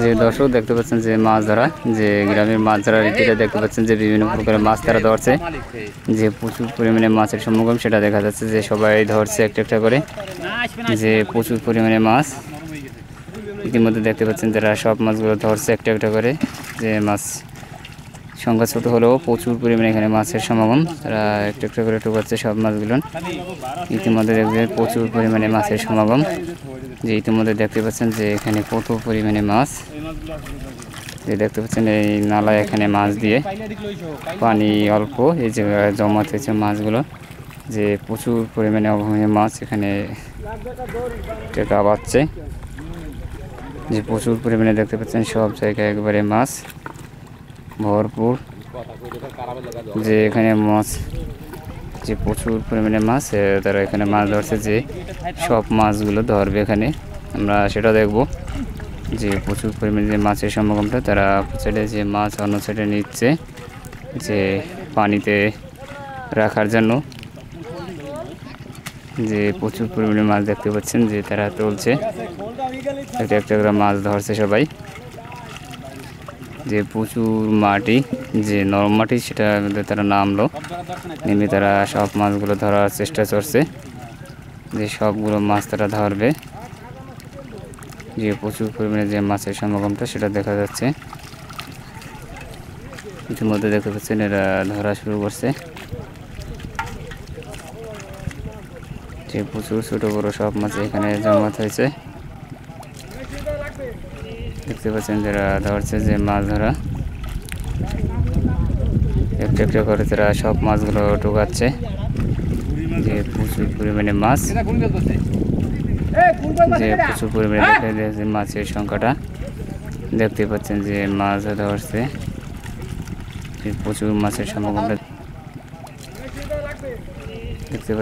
যে দর্শক দেখতে পাচ্ছেন যে মাছ ধরা, যে গ্রামের মাছ ধরার রীতিটা দেখতে পাচ্ছেন যে বিভিন্ন প্রকারের মাছ তারা ধরছে, যে প্রচুর পরিমাণে মাছের সমাগম সেটা দেখা যাচ্ছে যে সবাই ধরছে একটা একটা করে, যে প্রচুর পরিমাণে মাছ ইতিমধ্যে দেখতে পাচ্ছেন তারা সব মাছগুলো ধরছে একটা একটা করে। যে মাছ সংখ্যা ছোট হলেও প্রচুর পরিমাণে এখানে মাছের সমাগম, তারা একটা একটা করে ঢোকাচ্ছে সব মাছগুলো। ইতিমধ্যে দেখবেন প্রচুর পরিমাণে মাছের সমাগম, যে ইতিমধ্যে দেখতে পাচ্ছেন যে এখানে কত পরিমাণে মাছ, যে দেখতে পাচ্ছেন এই নালায় এখানে মাছ দিয়ে পানি অল্প এই জায়গায় জমা হয়েছে মাছগুলো, যে প্রচুর পরিমাণে অভাবনীয় মাছ এখানে টেকা বাচ্ছে, যে প্রচুর পরিমাণে দেখতে পাচ্ছেন সব জায়গায় একবারে মাছ ভরপুর, যে এখানে মাছ যে প্রচুর পরিমাণে মাছ তারা এখানে মাছ ধরছে, যে সব মাছগুলো ধরবে এখানে আমরা সেটা দেখব। যে প্রচুর পরিমাণে যে মাছের সমাগমটা, তারা সাইডে যে মাছ অন্য সাইডে নিচ্ছে যে পানিতে রাখার জন্য, যে প্রচুর পরিমাণে মাছ দেখতে পাচ্ছেন যে তারা তুলছে, একটা একটা করে মাছ ধরছে সবাই। যে প্রচুর মাটি, যে নরম মাটি সেটা তারা নামলো, নেমে তারা সব মাছগুলো ধরার চেষ্টা করছে, যে সবগুলো মাছ তারা ধরবে। যে প্রচুর পরিমাণে যে মাছের সমাগমটা সেটা দেখা যাচ্ছে, ইতিমধ্যে দেখতে পাচ্ছেন এরা ধরা শুরু করছে, যে প্রচুর ছোট বড় সব মাছ এখানে জমাত হয়েছে। দেখতে পাচ্ছেন যারা ধরছে যে মাছ ধরা, একটা একটা করে তারা সব মাছগুলো ঢোকাচ্ছে, যে প্রচুর পরিমাণে মাছ, যে প্রচুর পরিমাণে দেখা যায় যে মাছের সংখ্যাটা দেখতে পাচ্ছেন যে মাছ ধরছে, যে প্রচুর মাছের সমাগমটা দেখতে